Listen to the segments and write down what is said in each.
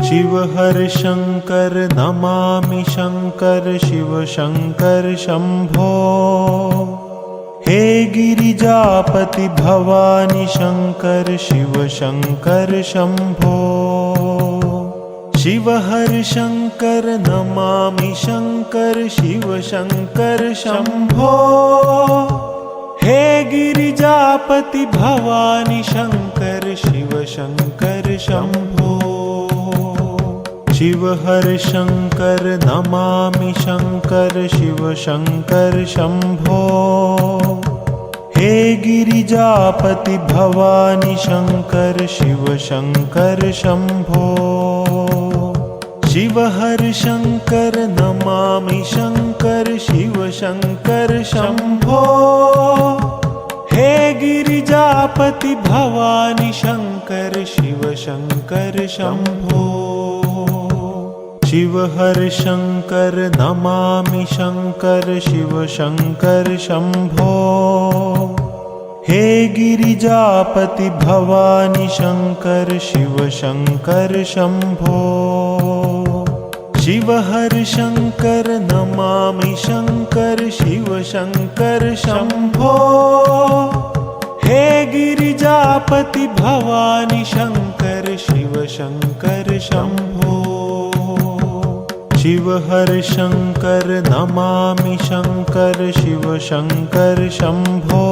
शिव हर शंकर नमामि शंकर शिव शंकर शंभो। हे गिरिजापति भवानी शंकर शिव शंकर शंभो। शिव हर शंकर नमामि शंकर शिव शंकर शंभो। हे गिरिजापति भवानी शंकर शिव शंकर शंभो। शिव हर शंकर नमामि शंकर शिव शंकर शंभो। हे गिरिजापति भवानी शंकर शिव शंकर शंभो। शिव हर शंकर नमामि शंकर शिव शंकर शंभो। हे गिरिजापति भवानी शंकर शिव शंकर शंभो। शिव हर शंकर नमामि शंकर शिव शंकर शंभो। हे गिरिजापति भवानी शंकर शिव शंकर शंभो। शिव हर शंकर नमामि शंकर शिव शंकर शंभो। हे गिरिजापति भवानी शंकर शिव शंकर शंभो। शिव हर शंकर नमामि शंकर शिव शंकर शंभो।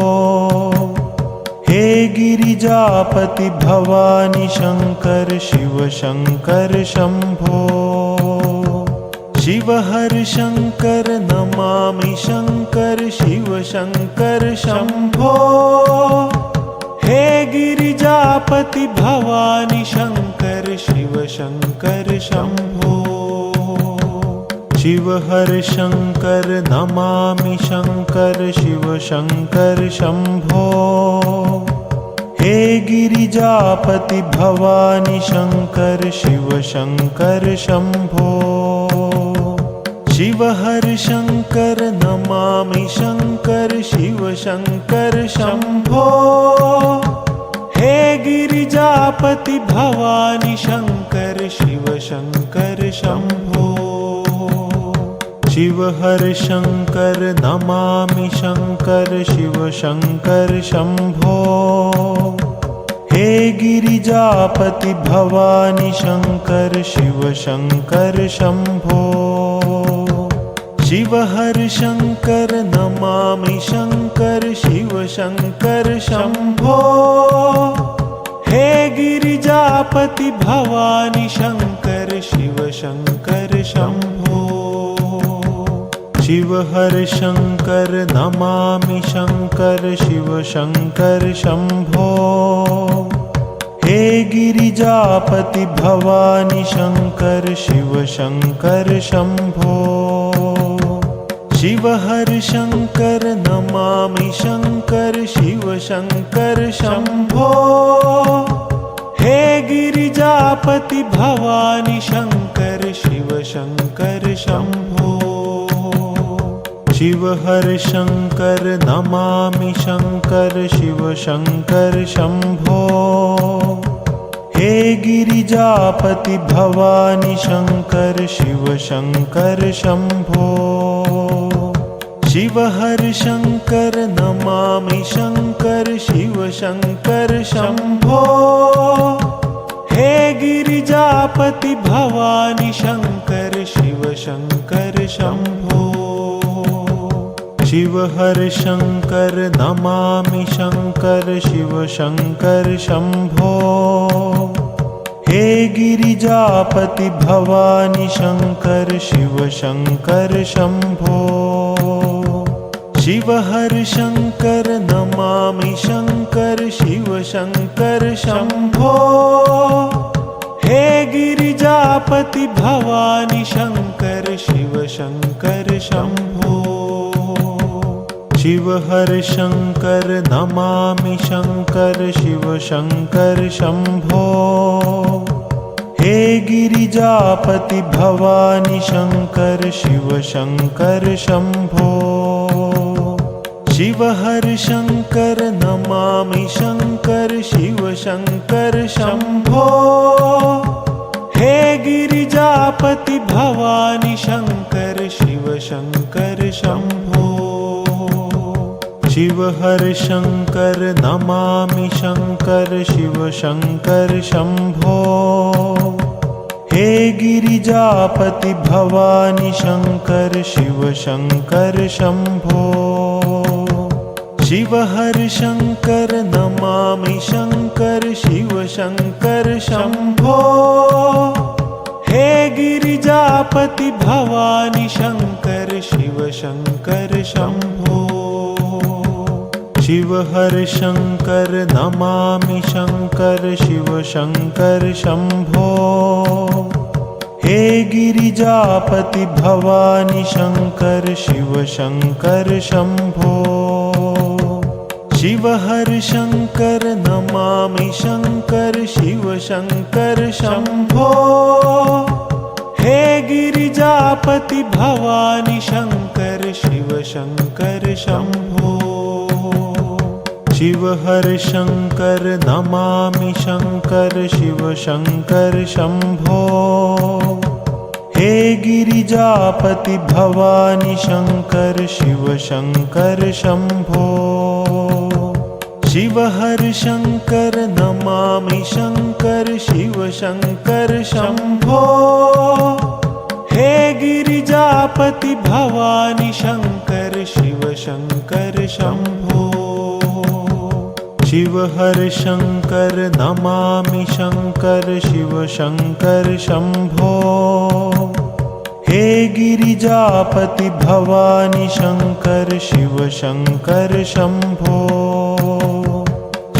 हे गिरिजापति भवानी शंकर शिव शंकर शंभो। शिव हर शंकर नमामि शंकर शिव शंकर शंभो। हे गिरिजापति भवानी शंकर शिव शंकर शंभो। शिव हर शंकर नमामि शंकर शिव शंकर शंभो। हे गिरिजापति भवानी शंकर शिव शंकर शंभो। शिव हर शंकर नमामि शंकर शिव शंकर शंभो। हे गिरिजापति भवानी शंकर शिव शंकर शंभो। शिव हर शंकर नमामि शंकर शिव शंकर शंभो। हे गिरिजापति भवानी शंकर शिव शंकर शंभो। शिव हर शंकर नमामि शंकर शिव शंकर शंभो। हे गिरिजापति भवानी शंकर शिव शंकर शंभो। शिव हर शंकर नमामि शंकर शिव शंकर शंभो। हे गिरिजापति भवानी शंकर शिव शंकर शंभो। शिव हर शंकर नमामि शंकर शिव शंकर शंभो। हे गिरिजापति भवानी शंकर शिव शंकर शंभो। शिव हर शंकर नमामि शंकर शिव शंकर शंभो। हे गिरिजापति भवानी शंकर शिव शंकर शंभो। शिव हर शंकर नमामि शंकर शिव शंकर शंभो। हे गिरिजापति भवानी शंकर शिव शंकर शंभो। शिव हर शंकर नमामि शंकर शिव शंकर शंभो। हे गिरिजापति भवानी शंकर शिव शंकर शंभो। शिव हर शंकर नमामि शंकर शिव शंकर शंभो। हे गिरिजापति भवानी शंकर शिव शंकर शंभो। शिव हर शंकर नमामि शंकर शिव शंकर शंभो। हे गिरिजापति भवानी शंकर शिव शंकर शंभो। शिव हर शंकर नमामि शंकर शिव शंकर शंभो। हे गिरिजापति भवानी शंकर शिव शंकर शंभो। शिव हर शंकर नमामि शंकर शिव शंकर शंभो। हे गिरिजापति भवानी शंकर शिव शंकर शंभो। शिव हर शंकर नमामि शंकर शिव शंकर शंभो। हे गिरिजापति भवानी शंकर शिव शंकर शंभो। शिव हर शंकर नमामि शंकर शिव शंकर शंभो। हे गिरिजापति भवानी शंकर शिव शंकर शंभो। शिव हर शंकर नमामि शंकर शिव शंकर शंभो। हे गिरिजापति भवानी शंकर शिव शंकर शंभो। शिव हर शंकर नमामि शंकर शिव शंकर शंभो। हे गिरिजापति भवानी शंकर शिव शंकर शंभो। शिव हर शंकर नमामि शंकर शिव शंकर शंभो। हे गिरिजापति भवानी शंकर शिव शंकर शंभो। शिव हर शंकर नमामि शंकर शिव शंकर शंभो। हे गिरिजापति भवानी शंकर शिव शंकर शंभो।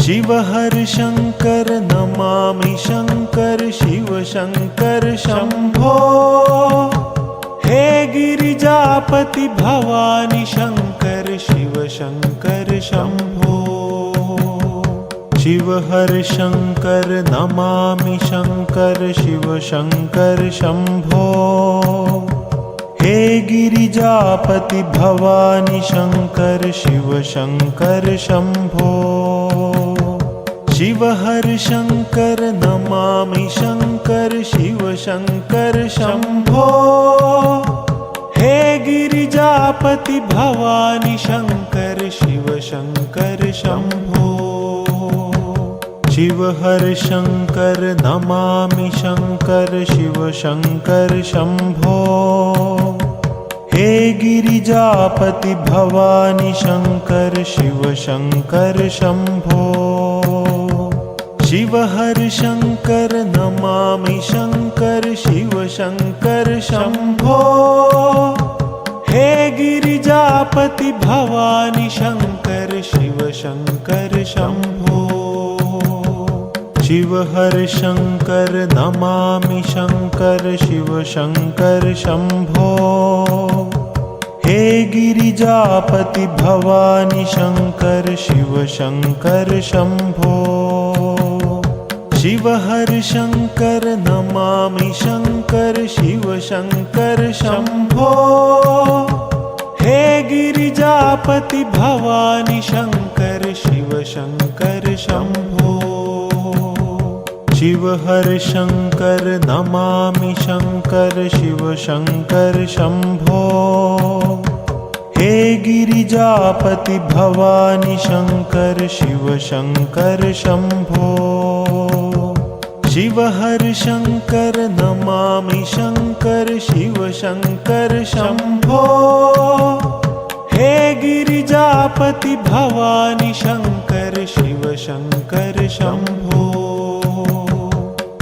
शिव हर शंकर नमामि शंकर शिव शंकर शंभो। हे गिरिजापति भवानी शंकर शिव शंकर शंभो। शिव हर शंकर नमामि शंकर शिव शंकर शंभो। हे गिरिजापति भवानी शंकर शिव शंकर शंभो। शिव हर शंकर नमामि शंकर शिव शंकर शंभो। हे गिरिजापति भवानी शंकर शिव शंकर शंभो। शिव हर शंकर नमामि शंकर शिव शंकर शंभो। हे गिरिजापति भवानी शंकर शिव शंकर शंभो। शिव हर शंकर नमामि शंकर शिव शंकर शंभो। हे गिरिजापति भवानी शंकर शिव शंकर शंभो। शिव हर शंकर नमामि शंकर शिव शंकर शंभो। हे गिरिजापति भवानी शंकर शिव शंकर शंभो। शिव हर शंकर नमामि शंकर शिव शंकर शंभो। हे गिरिजापति भवानी शंकर शिव शंकर शंभो। शिव हर शंकर नमामि शंकर शिव शंकर शंभो। हे गिरिजापति भवानी शंकर शिव शंकर शंभो। शिव हर शंकर नमामि शंकर शिव शंकर शंभो। हे गिरिजापति भवानी शंकर शिव शंकर शंभो।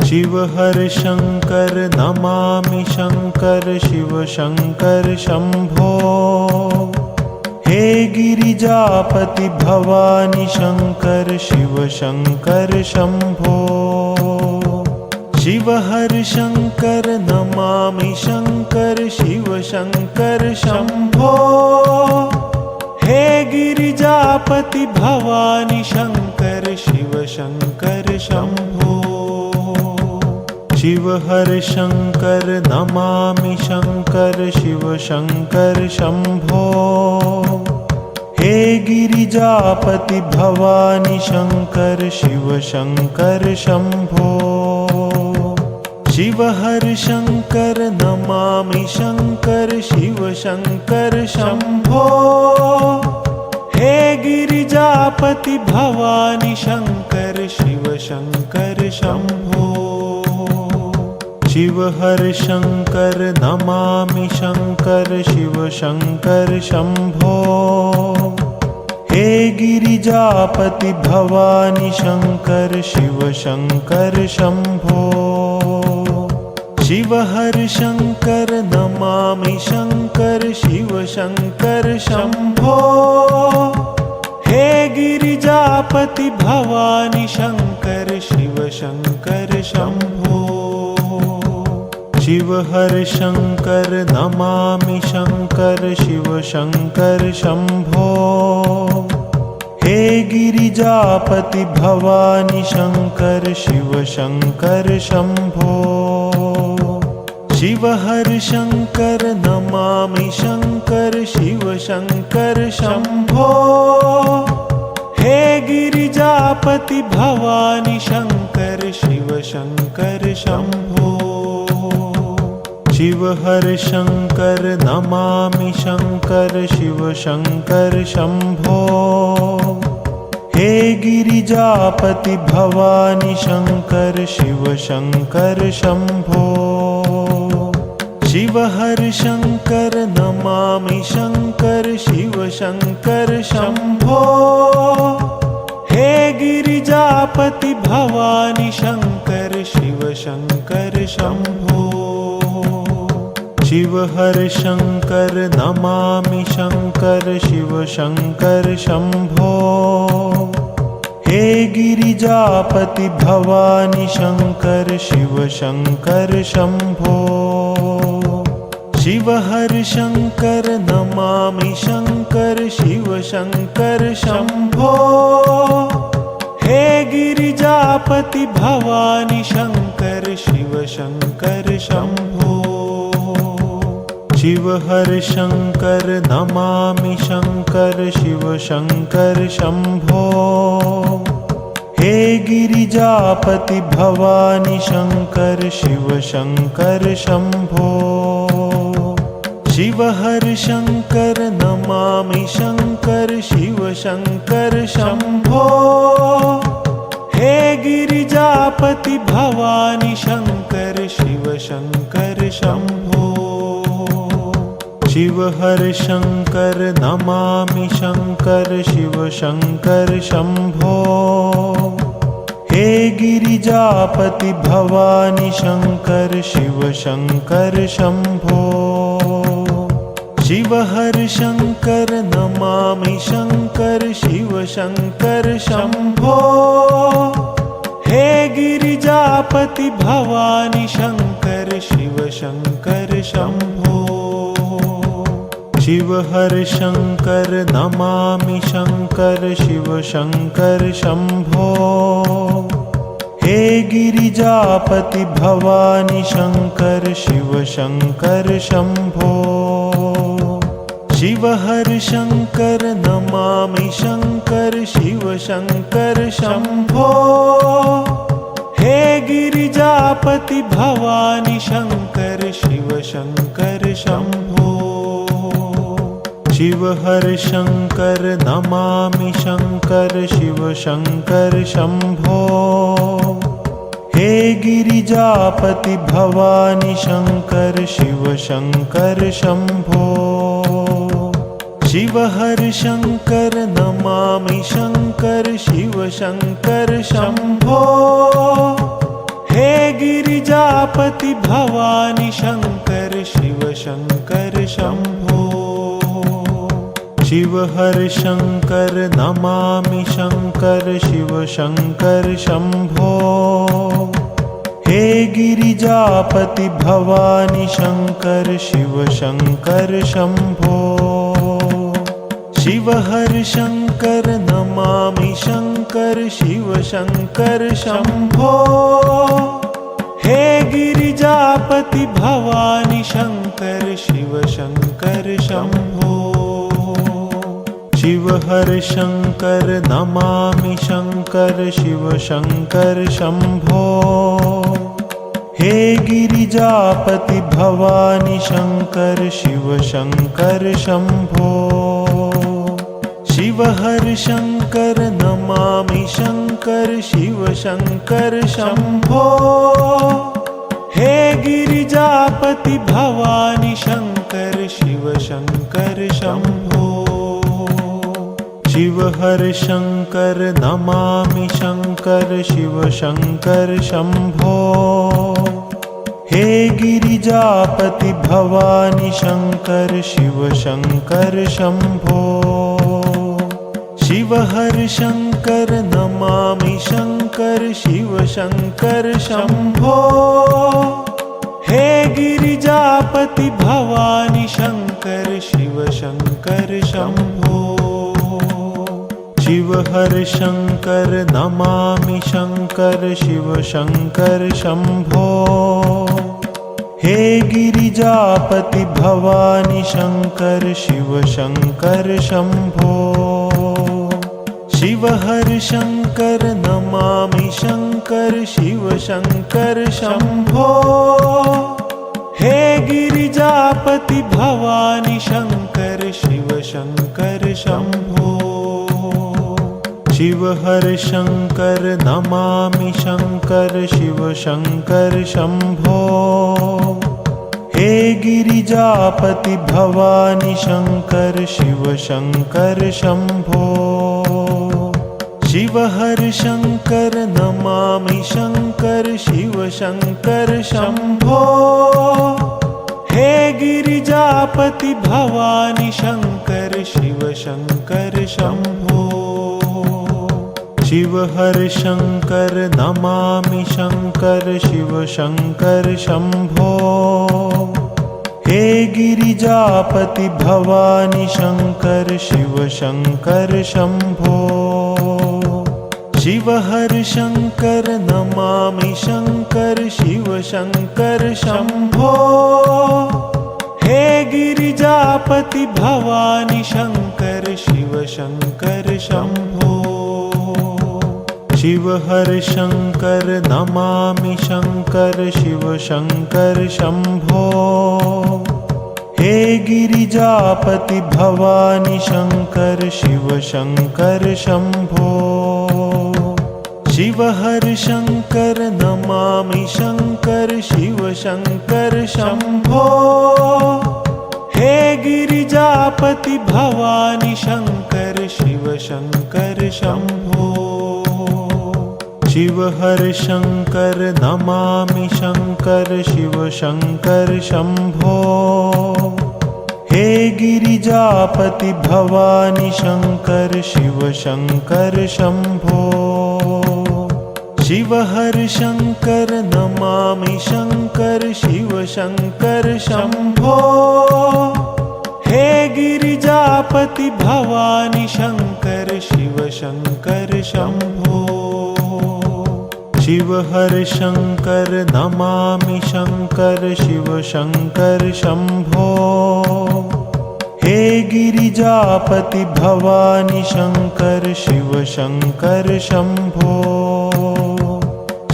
शिव हर शंकर नमामि शंकर शिव शंकर शंभो। हे गिरिजापति भवानी शंकर शिव शंकर शंभो। शिव हर शंकर नमामि शंकर शिव शंकर शंभो। हे गिरिजापति भवानी शंकर शिव शंकर शंभो। शिव हर शंकर नमामि शंकर शिव शंकर शंभो। हे गिरिजापति भवानी शंकर शिव शंकर शंभो। शिव हर शंकर नमामि शंकर शिव शंकर शंभो। हे गिरिजापति भवानी शंकर शिव शंकर शंभो। शिव हर शंकर नमामि शंकर शिव शंकर शंभो। हे गिरिजापति भवानी शंकर शिव शंकर शंभो। शिव हर शंकर नमामि शंकर शिव शंकर शंभो। हे गिरिजापति भवानी शंकर शिव शंकर शंभो। शिव हर शंकर नमामि शंकर शिव शंकर शंभो। हे गिरिजापति भवानी शंकर शिव शंकर शंभो। शिव हर शंकर नमामि शंकर शिव शंकर शंभो। हे गिरिजापति भवानी शंकर शिव शंकर शंभो। शिव हर शंकर नमामि शंकर शिव शंकर शंभो। हे गिरिजापति भवानी शंकर शिव शंकर शंभो। शिव हर शंकर नमामि शंकर शिव शंकर शंभो। हे गिरिजापति भवानी शंकर शिव शंकर शंभो। शिव हर शंकर नमामि शंकर शिव शंकर शंभो। हे गिरिजापति भवानी शंकर शिव शंकर शंभो। शिव हर शंकर नमामि शंकर शिव शंकर शंभो। हे गिरिजापति भवानी शंकर शिव शंकर शंभो। शिव हर शंकर नमामि शंकर शिव शंकर शंभो। हे गिरिजापति भवानी शंकर शिव शंकर शंभो। शिव हर शंकर नमामि शंकर शिव शंकर शंभो। हे गिरिजापति भवानी शंकर शिव शंकर शंभो। शिव हर शंकर नमामि शंकर शिव शंकर शंभो। हे गिरिजापति भवानी शंकर शिव शंकर शंभो। शिव हर शंकर नमामि शंकर शिव शंकर शंभो। हे गिरिजापति भवानी शंकर शिव शंकर शंभो। शिव हर शंकर नमामि शंकर शिव शंकर शंभो। हे गिरिजापति भवानी शंकर शिव शंकर शंभो। शिव हर शंकर नमामि शंकर शिव शंकर शंभो। हे गिरिजापति भवानी शंकर शिव शंकर शंभो। शिव हर शंकर नमामि शंकर शिव शंकर शंभो। हे गिरिजापति भवानी शंकर शिव शंकर शंभो। शिव हर शंकर नमामि शंकर शिव शंकर शंभो। हे गिरिजापति भवानी शंकर शिव शंकर शंभो। शिव हर शंकर नमामि शंकर शिव शंकर शंभो। हे गिरिजापति भवानी शंकर शिव शंकर शंभो। शिव हर शंकर नमामि शंकर शिव शंकर शंभो। हे गिरिजापति भवानी शंकर शिव शंकर शंभो। शिव हर शंकर नमामि शंकर शिव शंकर शंभो। हे गिरिजापति भवानी शंकर शिव शंकर शंभो। शिव हर शंकर नमामि शंकर शिव शंकर शंभो। हे गिरिजापति भवानी शंकर शिव शंकर शंभो। शिव हर शंकर नमामि शंकर शिव शंकर शंभो। हे गिरिजापति भवानी शंकर शिव शंकर शंभो। शिव हर शंकर नमामि शंकर शिव शंकर शंभो। हे गिरिजापति भवानी शंकर शिव शंकर शंभो। शिव हर शंकर नमामि शंकर शिव शंकर शंभो। हे गिरिजापति भवानी शंकर शिव शंकर शंभो। शिव हर शंकर नमामि शंकर शिव शंकर शंभो। हे गिरिजापति भवानी शंकर शिव शंकर शंभो। शिव हर शंकर नमामि शंकर शिव शंकर शंभो। हे गिरिजापति भवानी शंकर शिव शंकर शंभो। शिव हर शंकर नमामि शंकर शिव शंकर शंभो। हे गिरिजापति भवानी शंकर शिव शंकर शंभो। शिव हर शंकर नमामि शंकर शिव शंकर शंभो। हे गिरिजापति भवानी शंकर शिव शंकर शंभो। शिव हर शंकर नमामि शंकर शिव शंकर शंभो। हे गिरिजापति भवानी शंकर शिव शंकर शंभो। शिव हर शंकर नमामि शंकर शिव शंकर शंभो। हे गिरिजापति भवानी शंकर शिव शंकर शंभो। शिव हर शंकर नमामि शंकर शिव शंकर शंभो। हे गिरिजापति भवानी शंकर शिव शंकर शंभो। शिव हर शंकर नमामि शंकर शिव शंकर शंभो। हे गिरिजापति भवानी शंकर शिव शंकर शंभो। शिव हर शंकर नमामि शंकर शिव शंकर शंभो। हे गिरिजापति भवानी शंकर शिव शंकर शंभो। शिव हर शंकर नमामि शंकर शिव शंकर शंभो। हे गिरिजापति भवानी शंकर शिव शंकर शंभो।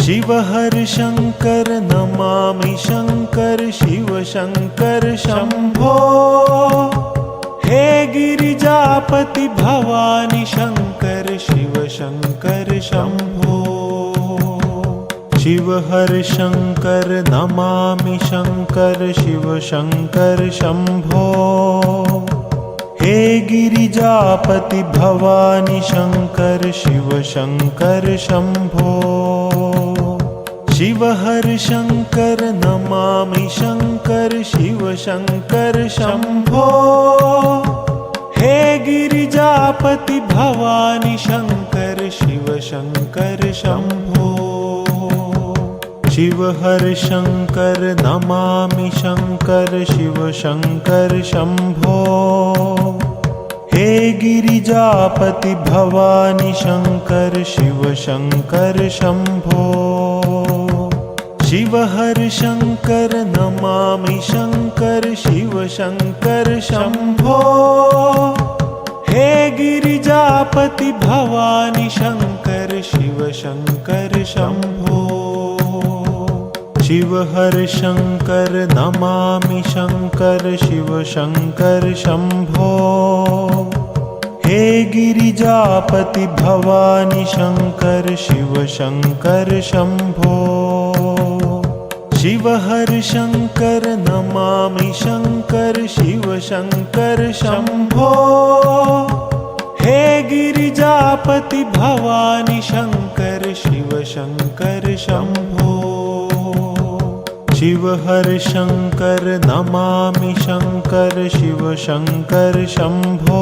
शिव हर शंकर नमामि शंकर शिव शंकर शंभो। हे गिरिजापति भवानी शंकर शिव शंकर शंभो। शिव हर शंकर नमामि शंकर शिव शंकर शंभो। हे गिरिजापति भवानी शंकर शिव शंकर शंभो। शिव हर शंकर नमामि शंकर शिव शंकर शंभो। हे गिरिजापति भवानी शंकर शिव शंकर शंभो। शिव हर शंकर नमामि शंकर शिव शंकर शंभो। हे गिरिजापति भवानी शंकर शिव शंकर शंभो। शिव हर शंकर नमामि शंकर शिव शंकर शंभो। हे गिरिजापति भवानी शंकर शिव शंकर शंभो। शिव हर शंकर नमामि शंकर शिव शंकर शंभो। हे गिरिजापति भवानी शंकर शिव शंकर शंभो। शिव हर शंकर नमामि शंकर शिव शंकर शंभो। हे गिरिजापति भवानी शंकर शिव शंकर शंभो। शिव हर शंकर नमामि शंकर शिव शंकर शंभो।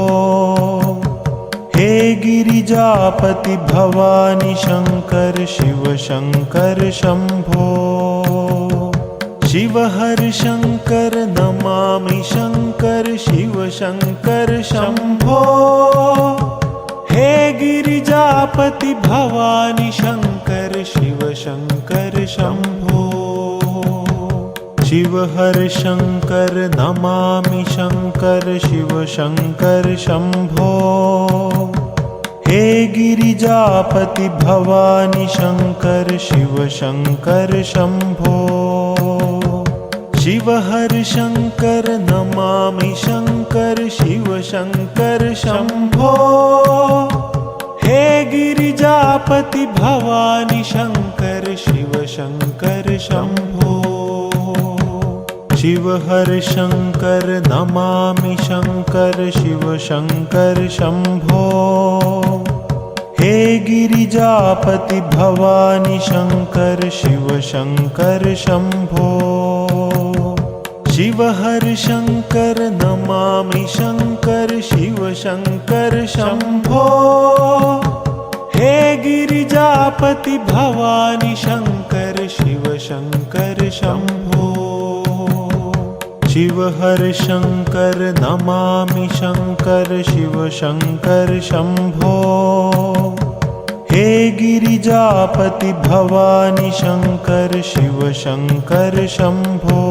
हे गिरिजापति भवानी शंकर शिव शंकर शंभो। शिव हर शंकर नमामि शंकर शिव शंकर शंभो। हे गिरिजापति भवानी शंकर शिव शंकर शंभो। शिव हर शंकर नमामि शंकर शिव शंकर शंभो। हे गिरिजापति भवानी शंकर शिव शंकर शंभो। शिव हर शंकर नमामि शंकर शिव शंकर शंभो। हे गिरिजापति भवानी शंकर शिव शंकर शंभो। शिव हर शंकर नमामि शंकर शिव शंकर शंभो। हे गिरिजापति भवानी शंकर शिव शंकर शंभो। शिव हर शंकर नमामि शंकर शिव शंकर शंभो। हे गिरिजापति भवानी शंकर शिव शंकर शंभो। शिव हर शंकर नमामि शंकर शिव शंकर शंभो। हे गिरिजापति भवानी शंकर शिव शंकर शंभो।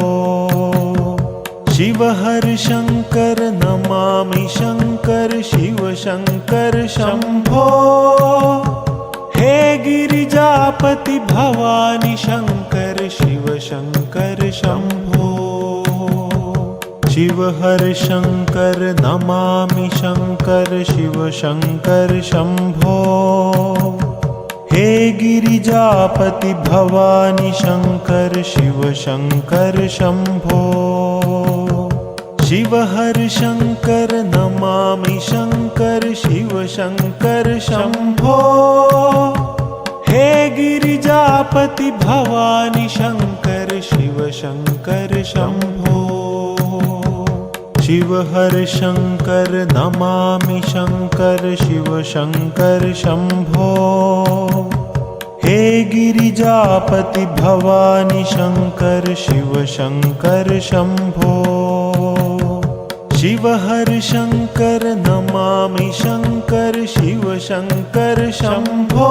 शिव हर शंकर नमामि शंकर शिव शंकर शंभो। हे गिरिजापति भवानी शंकर शिव शंकर शंभो। शिव हर शंकर नमामि शंकर शिव शंकर शंभो। हे गिरिजापति भवानी शंकर शिव शंकर शंभो। शिव हर शंकर नमामि शंकर शिव शंकर शंभो। हे गिरिजापति भवानी शंकर शिव शंकर शंभो। शिव हर शंकर नमामि शंकर शिव शंकर शंभो। हे गिरिजापति भवानी शंकर शिव शंकर शंभो। शिव हर शंकर नमामि शंकर शिव शंकर शंभो।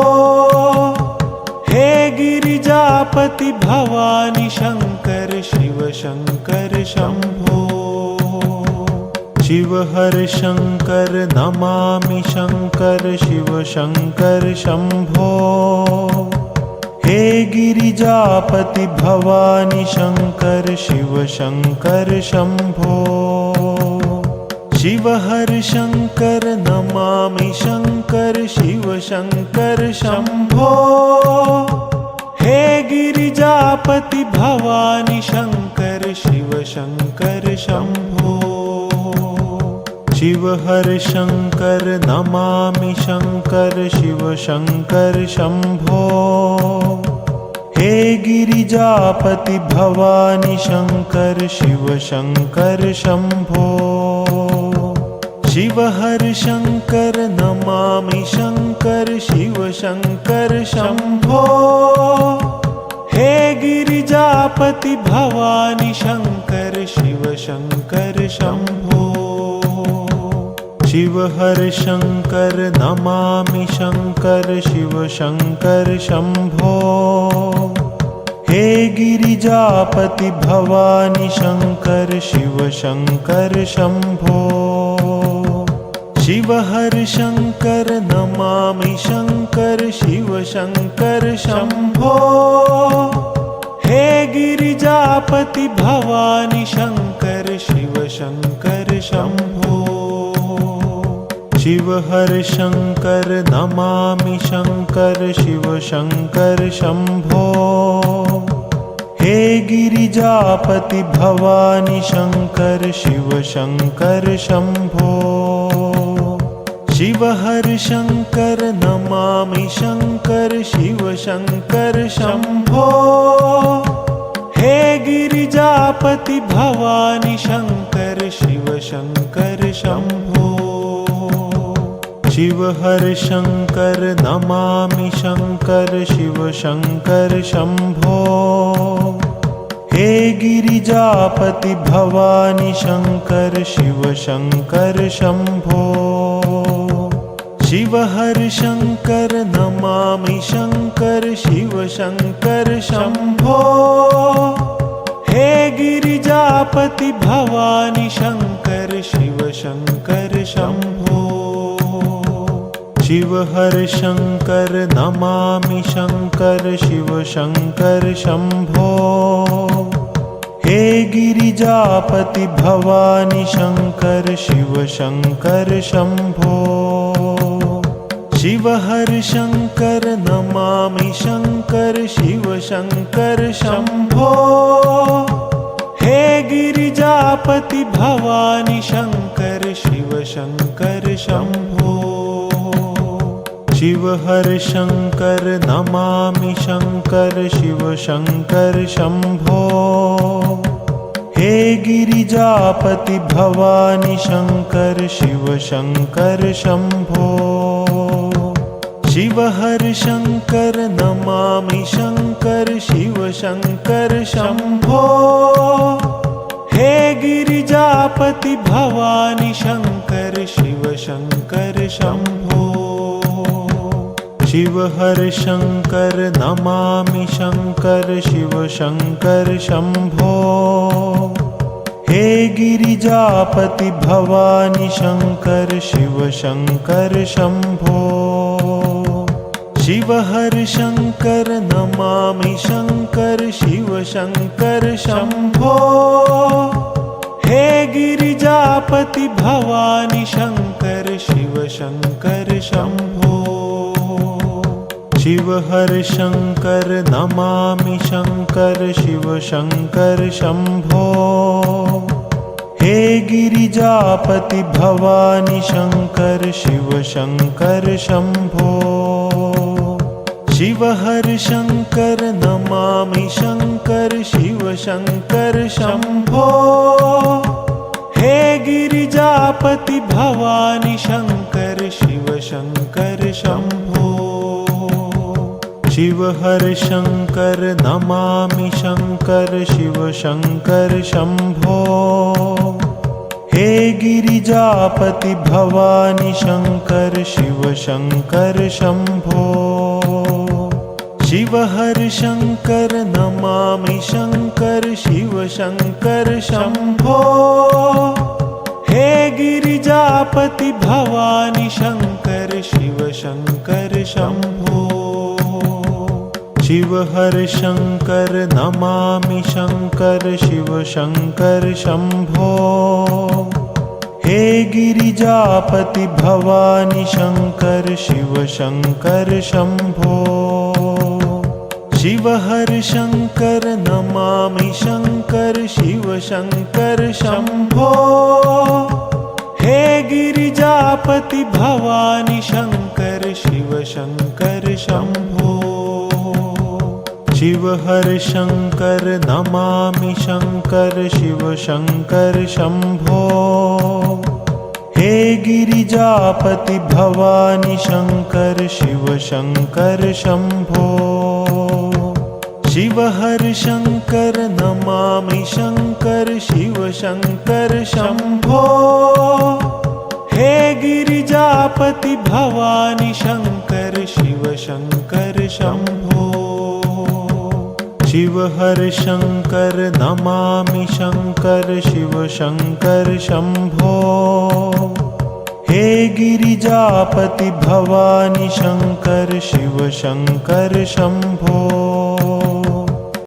हे गिरिजापति भवानी शंकर शिव शंकर शंभो। शिव हर शंकर नमामि शंकर शिव शंकर शंभो। हे गिरिजापति भवानी शंकर शिव शंकर शंभो। शिव हर शंकर नमामि शंकर शिव शंकर शंभो। हे गिरिजापति भवानी शंकर शिव शंकर शंभो। शिव हर शंकर नमामि शंकर शिव शंकर शंभो। हे गिरिजापति भवानी शंकर शिव शंकर शंभो। शिव हर शंकर नमामि शंकर शिव शंकर शंभो। हे गिरिजापति भवानी शंकर शिव शंकर शंभो। शिव हर शंकर नमामि शंकर शिव शंकर शंभो। हे गिरिजापति भवानी शंकर शिव शंकर शंभो। शिव हर शंकर नमामि शंकर शिव शंकर शंभो। हे गिरिजापति भवानी शंकर शिव शंकर शंभो। शिव हर शंकर नमामि शंकर शिव शंकर शंभो। हे गिरिजापति भवानी शंकर शिव शंकर शंभो। शिव हर शंकर नमामि शंकर शिव शंकर शंभो। हे गिरिजापति भवानी शंकर शिव शंकर शंभो। शिव हर शंकर नमामि शंकर शिव शंकर शंभो। हे गिरिजापति भवानी शंकर शिव शंकर शंभो। शिव हर शंकर नमामि शंकर शिव शंकर शंभो। हे गिरिजापति भवानी शंकर शिव शंकर शंभो। शिव हर शंकर नमामि शंकर शिव शंकर शंभो। हे गिरिजापति भवानी शंकर शिव शंकर शंभो। शिव हर शंकर नमामि शंकर शिव शंकर शंभो। हे गिरिजापति भवानी शंकर शिव शंकर शंभो। शिव हर शंकर नमामि शंकर शिव शंकर शंभो। हे गिरिजापति भवानी शंकर शिव शंकर शंभो। शिव हर शंकर नमामि शंकर शिव शंकर शंभो। हे गिरिजापति भवानी शंकर शिव शंकर शंभो। शिव हर शंकर नमामि शंकर शिव शंकर शंभो। हे गिरिजापति भवानी शंकर शिव शंकर शंभो। शिव हर शंकर नमामि शंकर शिव शंकर शंभो। हे गिरिजापति भवानी शंकर शिव शंकर शंभो। शिव हर शंकर नमामि शंकर शिव शंकर शंभो। हे गिरिजापति भवानी शंकर शिव शंकर शंभो। शिव हर शंकर नमामि शंकर शिव शंकर शंभो। हे गिरिजापति भवानी शंकर शिव शंकर शंभो। शिव हर शंकर नमामि शंकर शिव शंकर शंभो। हे गिरिजापति भवानी शंकर शिव शंकर शंभो। शिव हर शंकर नमामि शंकर शिव शंकर शंभो। हे गिरिजापति भवानी शंकर शिव शंकर शंभो। शिव हर शंकर नमामि शंकर शिव शंकर शंभो। हे गिरिजापति भवानी शंकर शिव शंकर शंभो। शिव हर शंकर नमामि शंकर शिव शंकर शंभो। हे गिरिजापति भवानी शंकर शिव शंकर शंभो। शिव हर शंकर नमामि शंकर शिव शंकर शंभो। हे गिरिजापति भवानी शंकर शिव शंकर शंभो। शिव हर शंकर नमामि शंकर शिव शंकर शंभो। हे गिरिजापति भवानी शंकर शिव शंकर शंभो। शिव हर शंकर नमामि शंकर शिव शंकर शंभो। हे गिरिजापति भवानी शंकर शिव शंकर शंभो।